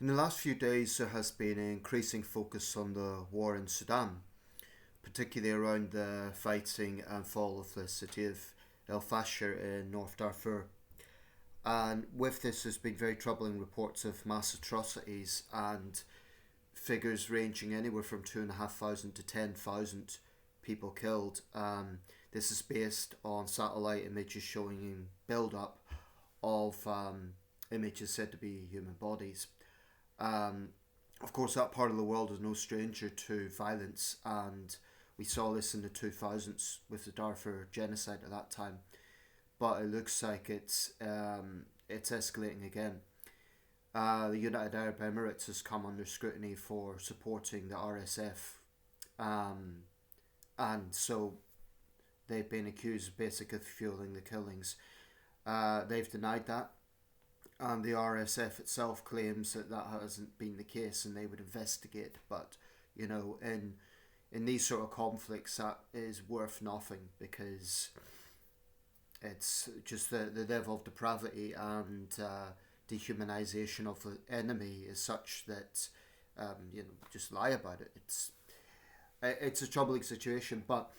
In the last few days, there has been an increasing focus on the war in Sudan, particularly around the fighting and fall of the city of El Fasher in North Darfur. And with this, there's been very troubling reports of mass atrocities and figures ranging anywhere from 2,500 to 10,000 people killed. This is based on satellite images showing build up of images said to be human bodies. Um, of course, that part of the world is no stranger to violence, and we saw this in the 2000s with the Darfur genocide at that time. But it looks like it's escalating again. The United Arab Emirates has come under scrutiny for supporting the RSF, um, and so they've been accused of basically fueling the killings. They've denied that, and the RSF itself claims that that hasn't been the case, and they would investigate. But in these sort of conflicts, that is worth nothing because it's just the level of depravity and dehumanization of the enemy is such that just lie about it. It's a troubling situation, but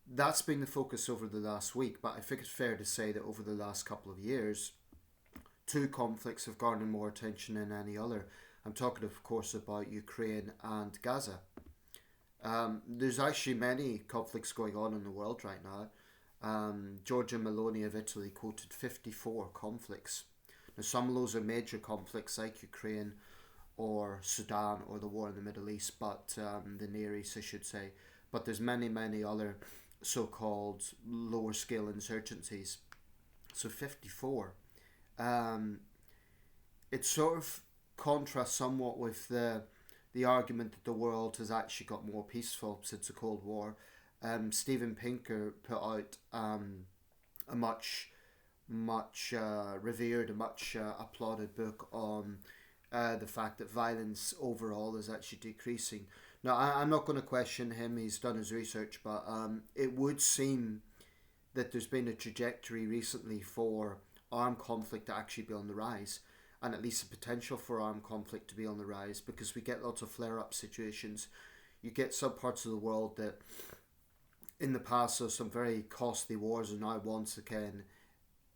that's been the focus over the last week. But I think it's fair to say that over the last couple of years, two conflicts have garnered more attention than any other. I'm talking, of course, about Ukraine and Gaza. There's actually many conflicts going on in the world right now. Giorgia Meloni of Italy quoted 54 conflicts. Now, some of those are major conflicts like Ukraine or Sudan or the war in the Middle East, but the Near East, I should say. But there's many, many other so-called lower scale insurgencies. So 54. Um, it sort of contrasts somewhat with the argument that the world has actually got more peaceful since the Cold War. Steven Pinker put out a much revered, a much applauded book on the fact that violence overall is actually decreasing. Now, I'm not going to question him; he's done his research, but it would seem that there's been a trajectory recently for armed conflict to actually be on the rise, and at least the potential for armed conflict to be on the rise, because we get lots of flare-up situations. You get some parts of the world that in the past saw some very costly wars are now once again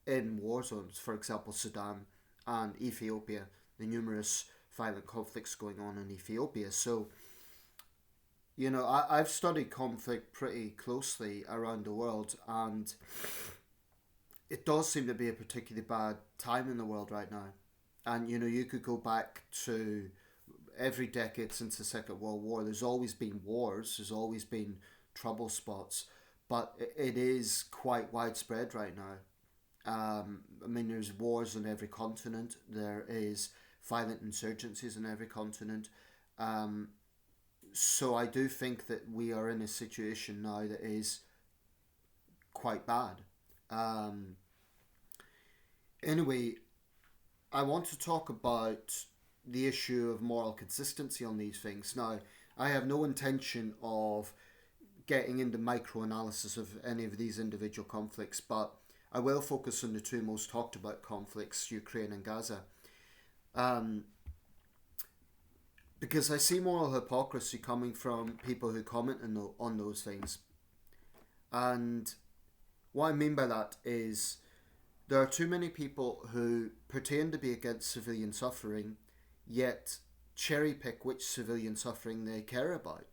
in war zones. For example, Sudan and Ethiopia, the numerous violent conflicts going on in Ethiopia. So, I've studied conflict pretty closely around the world, and it does seem to be a particularly bad time in the world right now. And you could go back to every decade since the Second World War. There's always been wars. There's always been trouble spots, but it is quite widespread right now. I mean, there's wars on every continent. There is violent insurgencies on every continent. Um, so I do think that we are in a situation now that is quite bad. Um, anyway, I want to talk about the issue of moral consistency on these things. Now, I have no intention of getting into micro analysis of any of these individual conflicts, but I will focus on the two most talked about conflicts, Ukraine and Gaza. Um, because I see moral hypocrisy coming from people who comment on those things. And what I mean by that is there are too many people who pretend to be against civilian suffering, yet cherry pick which civilian suffering they care about.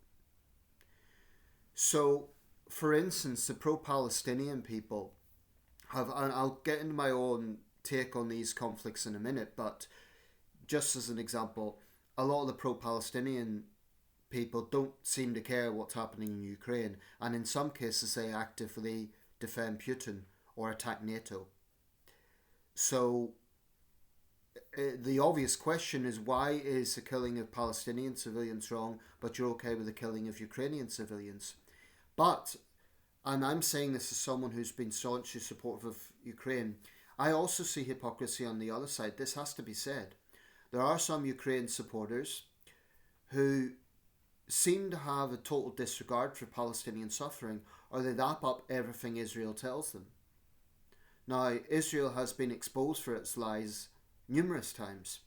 So, for instance, the pro Palestinian people have, and I'll get into my own take on these conflicts in a minute, but just as an example, a lot of the pro Palestinian people don't seem to care what's happening in Ukraine, and in some cases, they actively defend Putin or attack NATO. So, the obvious question is, why is the killing of Palestinian civilians wrong, but you're okay with the killing of Ukrainian civilians? But, and I'm saying this as someone who's been staunchly supportive of Ukraine, I also see hypocrisy on the other side. This has to be said. There are some Ukraine supporters who seem to have a total disregard for Palestinian suffering, or they lap up everything Israel tells them. Now, Israel has been exposed for its lies numerous times.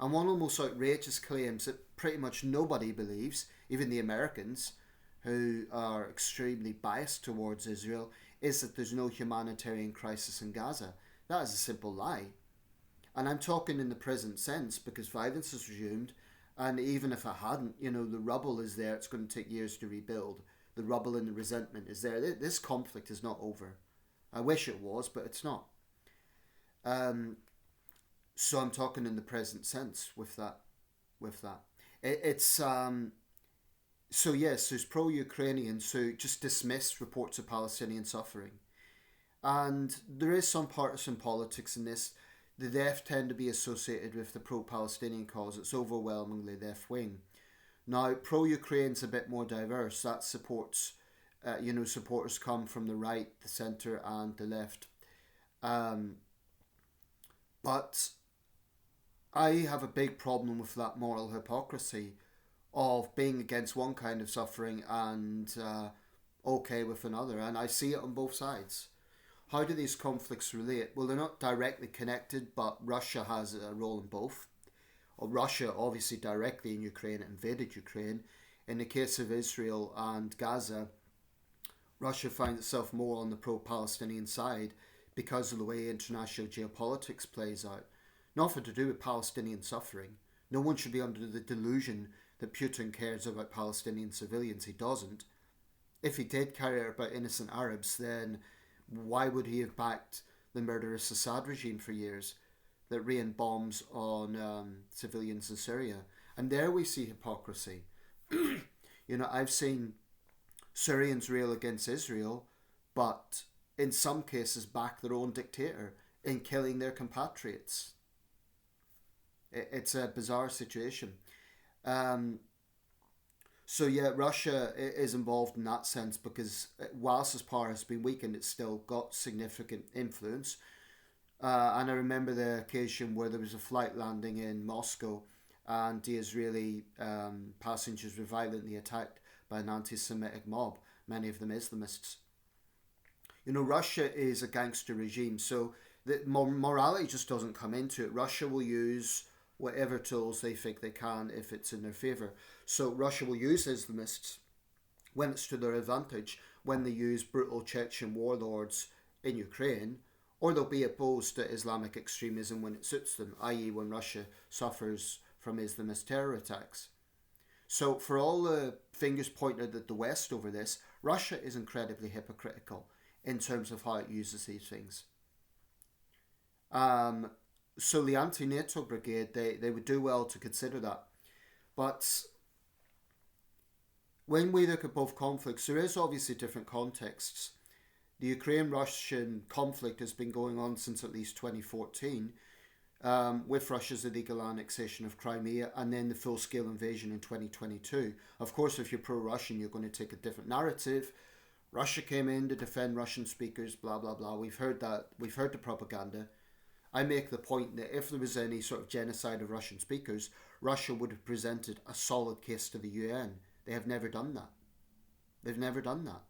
And one of the most outrageous claims that pretty much nobody believes, even the Americans, who are extremely biased towards Israel, is that there's no humanitarian crisis in Gaza. That is a simple lie. And I'm talking in the present sense because violence has resumed, and even if it hadn't, the rubble is there. It's going to take years to rebuild. The rubble and the resentment is there. This conflict is not over. I wish it was, but it's not. So I'm talking in the present sense with that. It's so yes, there's pro-Ukrainians who just dismiss reports of Palestinian suffering, and there is some partisan politics in this. The left tend to be associated with the pro-Palestinian cause. It's overwhelmingly left wing. Now, pro-Ukraine's a bit more diverse. That supports, supporters come from the right, the centre, and the left. But I have a big problem with that moral hypocrisy of being against one kind of suffering and okay with another. And I see it on both sides. How do these conflicts relate? Well, they're not directly connected, but Russia has a role in both. Well, Russia, obviously, directly in Ukraine, invaded Ukraine. In the case of Israel and Gaza, Russia finds itself more on the pro-Palestinian side because of the way international geopolitics plays out. Nothing to do with Palestinian suffering. No one should be under the delusion that Putin cares about Palestinian civilians. He doesn't. If he did care about innocent Arabs, then why would he have backed the murderous Assad regime for years that rained bombs on civilians in Syria? And there we see hypocrisy. I've seen Syrians rail against Israel, but in some cases back their own dictator in killing their compatriots. It's a bizarre situation. So yeah, Russia is involved in that sense because whilst its power has been weakened, it's still got significant influence. And I remember the occasion where there was a flight landing in Moscow and the Israeli passengers were violently attacked by an anti-Semitic mob, many of them Islamists. Russia is a gangster regime, so the morality just doesn't come into it. Russia will use whatever tools they think they can if it's in their favour. So Russia will use Islamists when it's to their advantage, when they use brutal Chechen warlords in Ukraine, or they'll be opposed to Islamic extremism when it suits them, i.e. when Russia suffers from Islamist terror attacks. So for all the fingers pointed at the West over this, Russia is incredibly hypocritical in terms of how it uses these things. So the anti-NATO brigade, they would do well to consider that. But when we look at both conflicts, there is obviously different contexts. The Ukraine-Russian conflict has been going on since at least 2014, with Russia's illegal annexation of Crimea and then the full-scale invasion in 2022. Of course, if you're pro-Russian, you're going to take a different narrative. Russia came in to defend Russian speakers, blah, blah, blah. We've heard that. We've heard the propaganda. I make the point that if there was any sort of genocide of Russian speakers, Russia would have presented a solid case to the UN. They have never done that. They've never done that.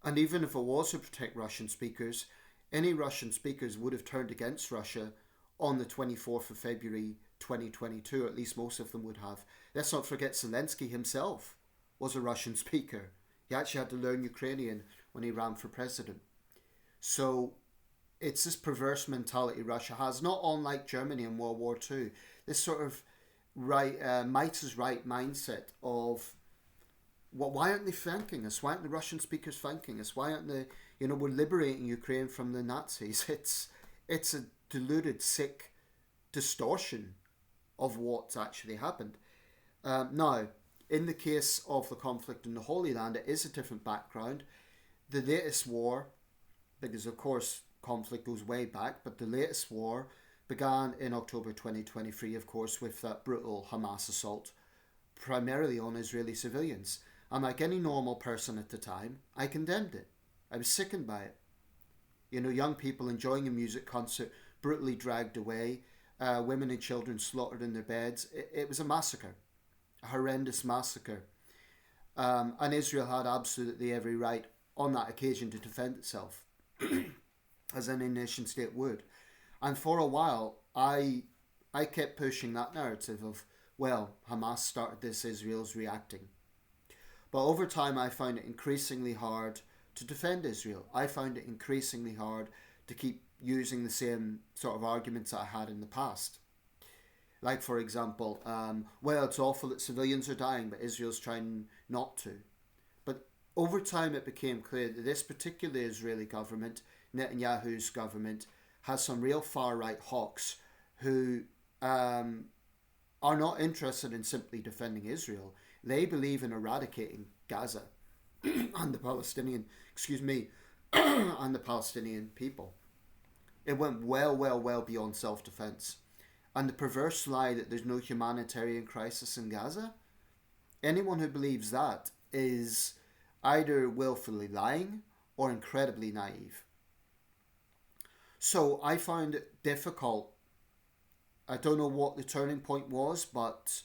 And even if it was to protect Russian speakers, any Russian speakers would have turned against Russia on the 24th of February 2022, at least most of them would have. Let's not forget Zelensky himself was a Russian speaker. He actually had to learn Ukrainian when he ran for president. So it's this perverse mentality Russia has, not unlike Germany in World War II. This sort of might is right mindset of, well, why aren't they thanking us? Why aren't the Russian speakers thanking us? Why aren't they, we're liberating Ukraine from the Nazis. It's a deluded, sick distortion of what's actually happened. Now, in the case of the conflict in the Holy Land, it is a different background. The latest war, because of course conflict goes way back, but the latest war began in October 2023, of course, with that brutal Hamas assault, primarily on Israeli civilians. And like any normal person at the time, I condemned it. I was sickened by it. Young people enjoying a music concert, brutally dragged away, women and children slaughtered in their beds. It was a massacre, a horrendous massacre. And Israel had absolutely every right on that occasion to defend itself, as any nation state would. And for a while, I I kept pushing that narrative of, well, Hamas started this, Israel's reacting. But over time, I found it increasingly hard to defend Israel. I found it increasingly hard to keep using the same sort of arguments that I had in the past. Like, for example, well, it's awful that civilians are dying, but Israel's trying not to. But over time, it became clear that this particular Israeli government, Netanyahu's government, has some real far-right hawks who are not interested in simply defending Israel. They believe in eradicating Gaza and the Palestinian, and the Palestinian people. It went well beyond self-defense. And the perverse lie that there's no humanitarian crisis in Gaza, anyone who believes that is either willfully lying or incredibly naive. So I found it difficult. I don't know what the turning point was, but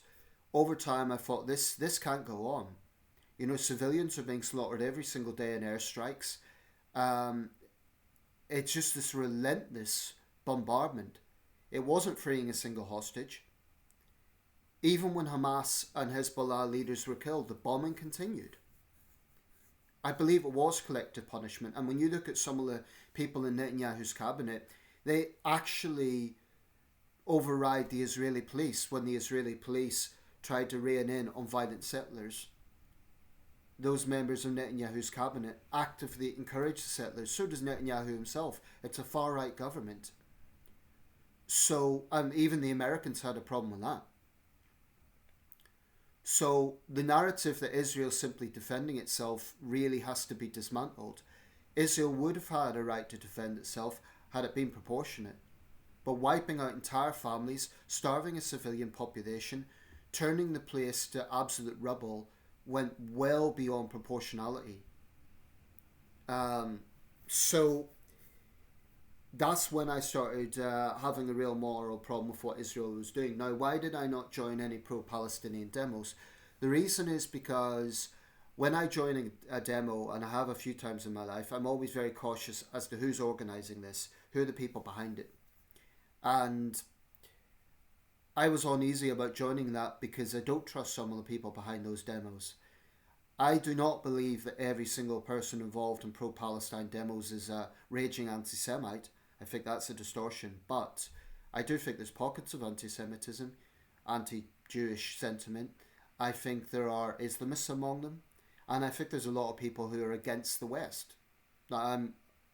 over time I thought this can't go on. You know, civilians are being slaughtered every single day in airstrikes. It's just this relentless bombardment. It wasn't freeing a single hostage. Even when Hamas and Hezbollah leaders were killed, the bombing continued. I believe it was collective punishment. And when you look at some of the people in Netanyahu's cabinet, they actually override the Israeli police when the Israeli police tried to rein in on violent settlers. Those members of Netanyahu's cabinet actively encourage the settlers. So does Netanyahu himself. It's a far-right government. So, and even the Americans had a problem with that. So the narrative that Israel is simply defending itself really has to be dismantled. Israel would have had a right to defend itself had it been proportionate. But wiping out entire families, starving a civilian population, turning the place to absolute rubble went well beyond proportionality. So that's when I started having a real moral problem with what Israel was doing. Now, why did I not join any pro-Palestinian demos? The reason is because when I join a demo, and I have a few times in my life, I'm always very cautious as to who's organising this, who are the people behind it. And I was uneasy about joining that because I don't trust some of the people behind those demos. I do not believe that every single person involved in pro-Palestine demos is a raging anti-Semite. I think that's a distortion. But I do think there's pockets of anti-Semitism, anti-Jewish sentiment. I think there are Islamists among them. And I think there's a lot of people who are against the West. Now,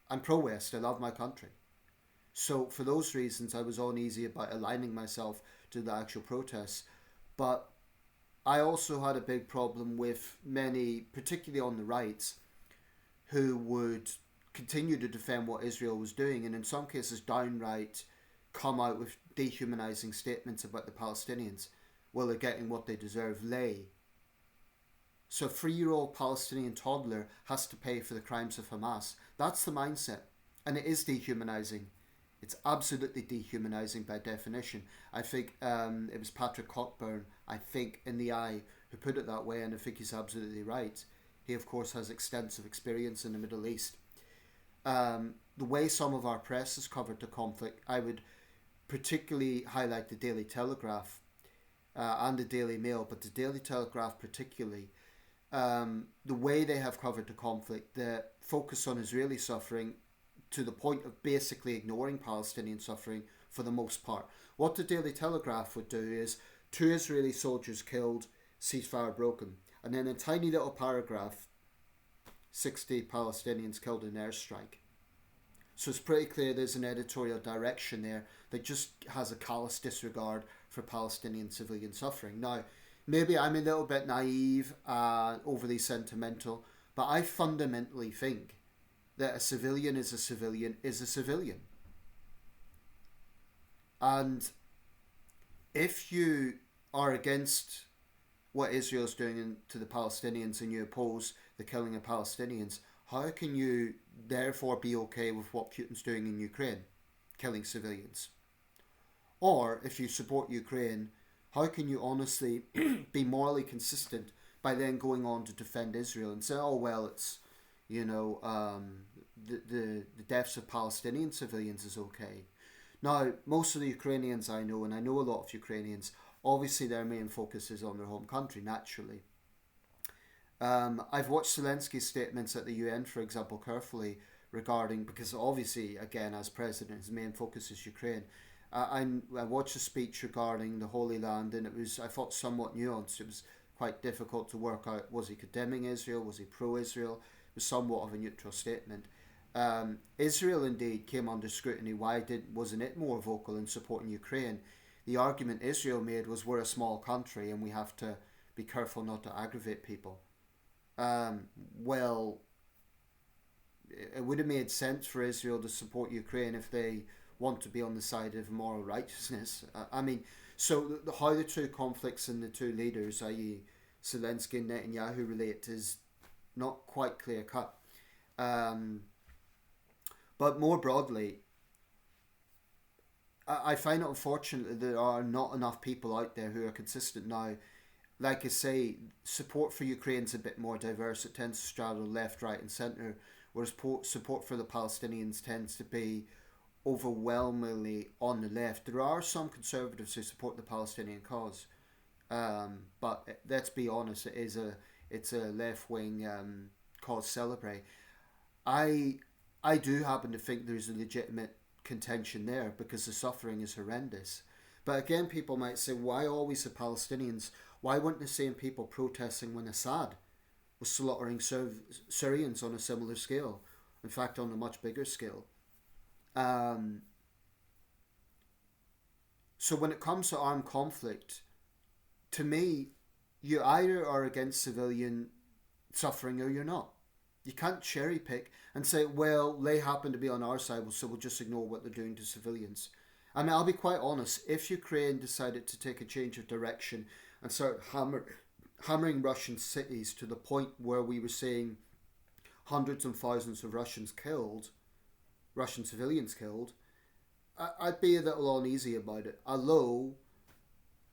I'm pro-West. I love my country. So for those reasons, I was uneasy about aligning myself to the actual protests. But I also had a big problem with many, particularly on the right, who would continue to defend what Israel was doing and in some cases downright come out with dehumanizing statements about the Palestinians. Well, they're getting what they deserve, lay. So a 3-year-old Palestinian toddler has to pay for the crimes of Hamas. That's the mindset. And it is dehumanizing. It's absolutely dehumanizing by definition. I think it was Patrick Cockburn, I think, in The Eye, who put it that way, and I think he's absolutely right. He, of course, has extensive experience in the Middle East. The way some of our press has covered the conflict, I would particularly highlight the Daily Telegraph and the Daily Mail, but the Daily Telegraph particularly. The way they have covered the conflict, the focus on Israeli suffering, to the point of basically ignoring Palestinian suffering for the most part. What the Daily Telegraph would do is 2 Israeli soldiers killed, ceasefire broken. And then a tiny little paragraph, 60 Palestinians killed in an airstrike. So it's pretty clear there's an editorial direction there that just has a callous disregard for Palestinian civilian suffering. Now, maybe I'm a little bit naive and overly sentimental, but I fundamentally think that a civilian is a civilian is a civilian. And if you are against what Israel's doing to the Palestinians and you oppose the killing of Palestinians, how can you therefore be okay with what Putin's doing in Ukraine, killing civilians? Or if you support Ukraine, how can you honestly be morally consistent by then going on to defend Israel and say, oh well, it's the deaths of Palestinian civilians is okay? Now, most of the Ukrainians I know, and I know a lot of Ukrainians, obviously their main focus is on their home country, naturally. I've watched Zelensky's statements at the UN, for example, carefully regarding, because obviously, again, as president, his main focus is Ukraine. I watched a speech regarding the Holy Land, and it was, I thought, somewhat nuanced. It was quite difficult to work out, was he condemning Israel, was he pro-Israel? It was somewhat of a neutral statement. Israel indeed came under scrutiny. Wasn't it more vocal in supporting Ukraine? The argument Israel made was, we're a small country and we have to be careful not to aggravate people. Well, it would have made sense for Israel to support Ukraine if they want to be on the side of moral righteousness. I mean, so how the two conflicts and the two leaders, i.e. Zelensky and Netanyahu, relate is not quite clear cut. But more broadly, I find it unfortunate that there are not enough people out there who are consistent now. Like I say, support for Ukraine's a bit more diverse. It tends to straddle left, right, and centre, whereas support for the Palestinians tends to be overwhelmingly on the left. There are some conservatives who support the Palestinian cause, but let's be honest, it's a left wing cause celebre. I do happen to think there's a legitimate contention there because the suffering is horrendous. But again, people might say, why always the Palestinians? Why weren't the same people protesting when Assad was slaughtering Syrians on a similar scale? In fact, on a much bigger scale. So when it comes to armed conflict, to me, you either are against civilian suffering or you're not. You can't cherry pick and say, well, they happen to be on our side, so we'll just ignore what they're doing to civilians. I mean, I'll be quite honest, if Ukraine decided to take a change of direction and start hammering Russian cities to the point where we were seeing hundreds and thousands of Russian civilians killed, I'd be a little uneasy about it. Although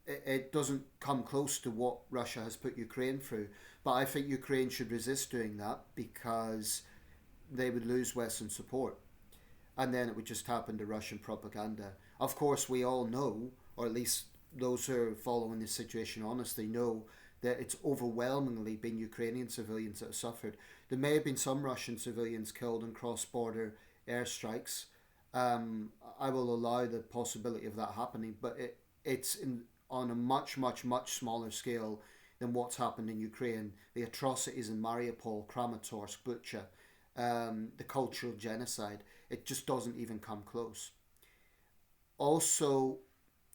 it doesn't come close to what Russia has put Ukraine through. But I think Ukraine should resist doing that because they would lose Western support. And then it would just happen to Russian propaganda. Of course, we all know, or at least those who are following the situation honestly know, that it's overwhelmingly been Ukrainian civilians that have suffered. There may have been some Russian civilians killed in cross-border airstrikes. I will allow the possibility of that happening, but it's on a much, much, much smaller scale than what's happened in Ukraine. The atrocities in Mariupol, Kramatorsk, Bucha, the cultural genocide, it just doesn't even come close. Also,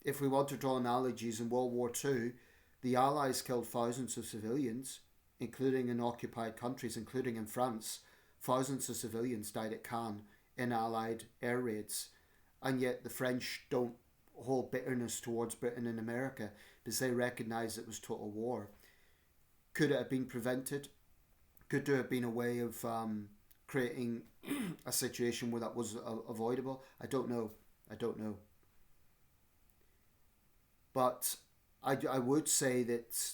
if we want to draw analogies, in World War II, the Allies killed thousands of civilians, including in occupied countries, including in France. Thousands of civilians died at Cannes in Allied air raids, and yet the French don't hold bitterness towards Britain and America because they recognise it was total war. Could it have been prevented? Could there have been a way of creating a situation where that was avoidable? I don't know. But I would say that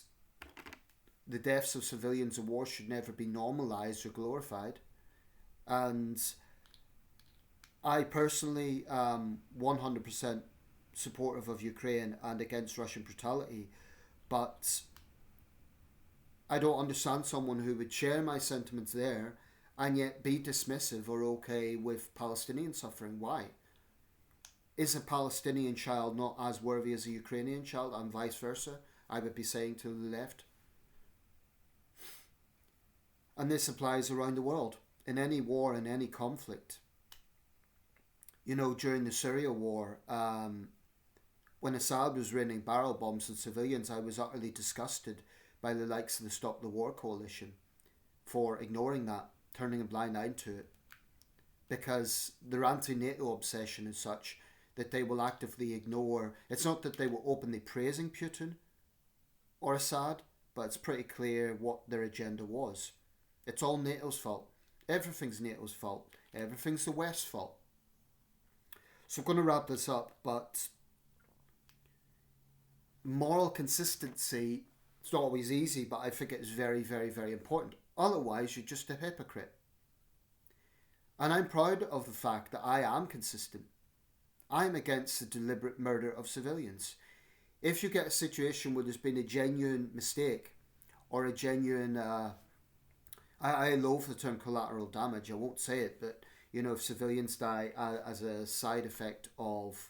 the deaths of civilians in war should never be normalised or glorified. And I personally am 100% supportive of Ukraine and against Russian brutality, but I don't understand someone who would share my sentiments there and yet be dismissive or okay with Palestinian suffering. Why? Is a Palestinian child not as worthy as a Ukrainian child, and vice versa? I would be saying to the left. And this applies around the world. In any war, in any conflict. You know, during the Syria war, when Assad was raining barrel bombs on civilians, I was utterly disgusted by the likes of the Stop the War coalition for ignoring that, turning a blind eye to it. Because their anti-NATO obsession is such that they will actively ignore. It's not that they were openly praising Putin or Assad, but it's pretty clear what their agenda was. It's all NATO's fault. Everything's NATO's fault. Everything's the West's fault. So I'm going to wrap this up, but moral consistency, it's not always easy, but I think it is very, very, very important. Otherwise, you're just a hypocrite. And I'm proud of the fact that I am consistent. I'm against the deliberate murder of civilians. If you get a situation where there's been a genuine mistake or a genuine, I loathe the term collateral damage. I won't say it, but if civilians die as a side effect of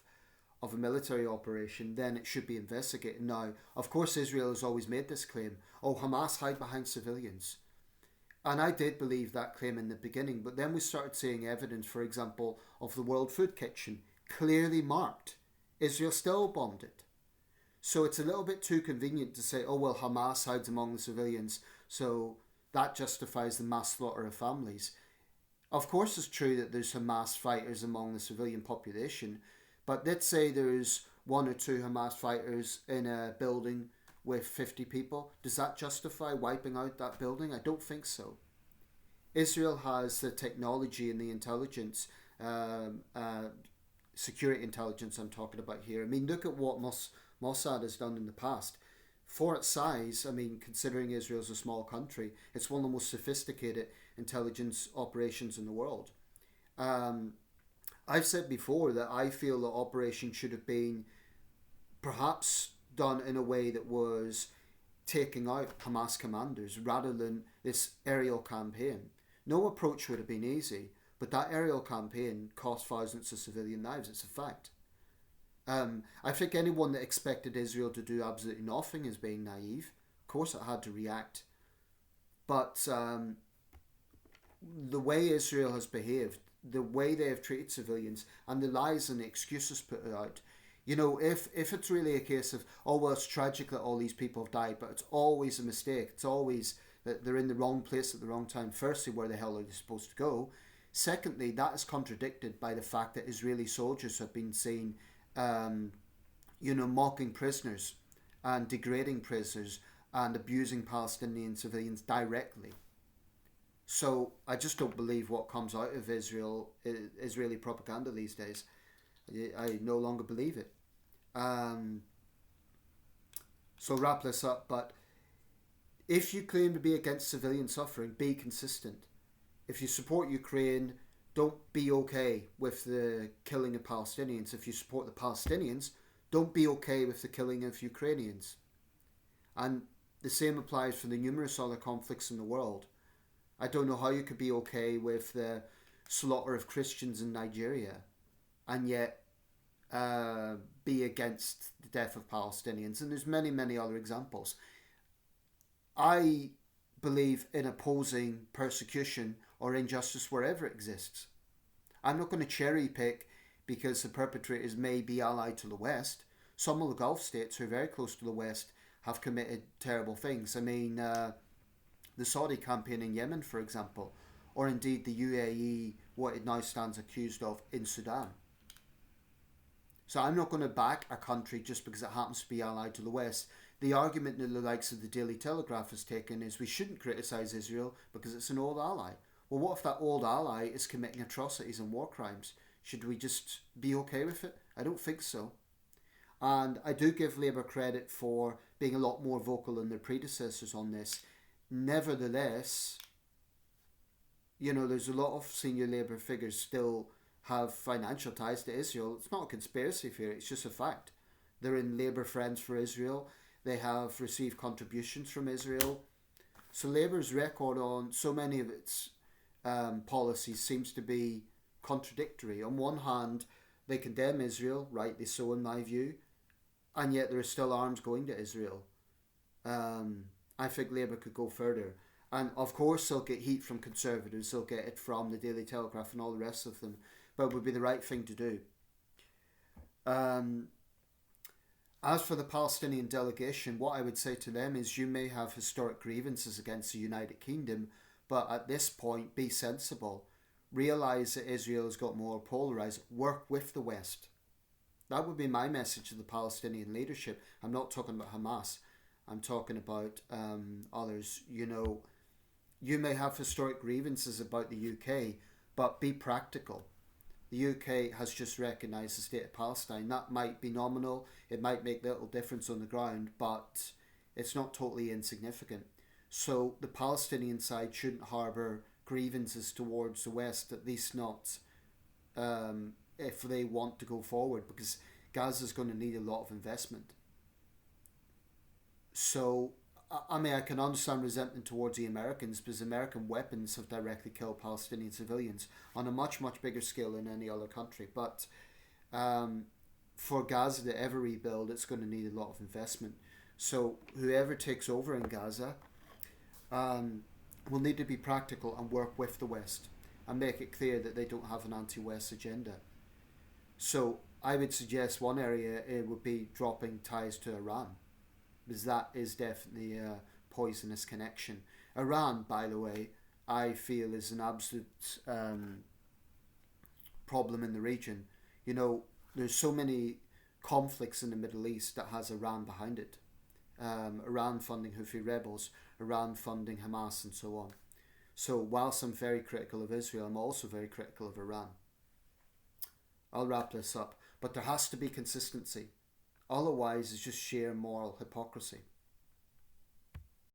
a military operation, then it should be investigated. Now, of course, Israel has always made this claim: "Oh, Hamas hide behind civilians." And I did believe that claim in the beginning, but then we started seeing evidence, for example, of the World Food Kitchen clearly marked Israel still bombed it. So it's a little bit too convenient to say, "Oh, well, Hamas hides among the civilians, so that justifies the mass slaughter of families." Of course, it's true that there's Hamas fighters among the civilian population, but let's say there's one or two Hamas fighters in a building with 50 people. Does that justify wiping out that building? I don't think so. Israel has the technology and the intelligence, security intelligence I'm talking about here. I mean, look at what Mossad has done in the past. For its size, I mean, considering Israel's a small country, it's one of the most sophisticated intelligence operations in the world. Um, I've said before that I feel the operation should have been perhaps done in a way that was taking out Hamas commanders rather than this aerial campaign. No approach would have been easy, but that aerial campaign cost thousands of civilian lives. It's a fact. I think anyone that expected Israel to do absolutely nothing is being naive. Of course, it had to react, but the way Israel has behaved, the way they have treated civilians, and the lies and the excuses put out. If it's really a case of, "Oh, well, it's tragic that all these people have died," but it's always a mistake. It's always that they're in the wrong place at the wrong time. Firstly, where the hell are they supposed to go? Secondly, that is contradicted by the fact that Israeli soldiers have been seen, um, mocking prisoners and degrading prisoners and abusing Palestinian civilians directly. So I just don't believe what comes out of Israeli propaganda these days. I no longer believe it. Um, so wrap this up. But if you claim to be against civilian suffering, be consistent. If you support Ukraine, don't be okay with the killing of Palestinians. If you support the Palestinians, don't be okay with the killing of Ukrainians. And the same applies for the numerous other conflicts in the world. I don't know how you could be okay with the slaughter of Christians in Nigeria and yet be against the death of Palestinians. And there's many, many other examples. I believe in opposing persecution or injustice wherever it exists. I'm not going to cherry pick because the perpetrators may be allied to the West. Some of the Gulf states who are very close to the West have committed terrible things. I mean, the Saudi campaign in Yemen, for example, or indeed the UAE, what it now stands accused of in Sudan. So I'm not going to back a country just because it happens to be allied to the West. The argument that the likes of the Daily Telegraph has taken is we shouldn't criticise Israel because it's an old ally. Well, what if that old ally is committing atrocities and war crimes? Should we just be okay with it? I don't think so. And I do give Labour credit for being a lot more vocal than their predecessors on this. Nevertheless, there's a lot of senior Labour figures still have financial ties to Israel. It's not a conspiracy theory, it's just a fact. They're in Labour Friends for Israel. They have received contributions from Israel. So Labour's record on so many of its policies seems to be contradictory. On one hand, they condemn Israel, rightly so in my view, and yet there are still arms going to Israel. I think Labour could go further. And of course they'll get heat from Conservatives, they'll get it from the Daily Telegraph and all the rest of them, but it would be the right thing to do. As for the Palestinian delegation, what I would say to them is you may have historic grievances against the United Kingdom, but at this point be sensible. Realise that Israel has got more polarised. Work with the West. That would be my message to the Palestinian leadership. I'm not talking about Hamas. I'm talking about others. You may have historic grievances about the UK, but be practical. The UK has just recognised the state of Palestine. That might be nominal, it might make little difference on the ground, but it's not totally insignificant. So the Palestinian side shouldn't harbour grievances towards the West, at least not if they want to go forward, because Gaza is going to need a lot of investment. So, I mean, I can understand resentment towards the Americans because American weapons have directly killed Palestinian civilians on a much, much bigger scale than any other country. But um, for Gaza to ever rebuild, it's going to need a lot of investment. So, whoever takes over in Gaza um, will need to be practical and work with the West and make it clear that they don't have an anti West agenda. So, I would suggest one area it would be dropping ties to Iran, because that is definitely a poisonous connection. Iran, by the way, I feel is an absolute problem in the region. You know, there's so many conflicts in the Middle East that has Iran behind it. Iran funding Houthi rebels, Iran funding Hamas, and so on. So, whilst I'm very critical of Israel, I'm also very critical of Iran. I'll wrap this up. But there has to be consistency. Otherwise, it's just sheer moral hypocrisy.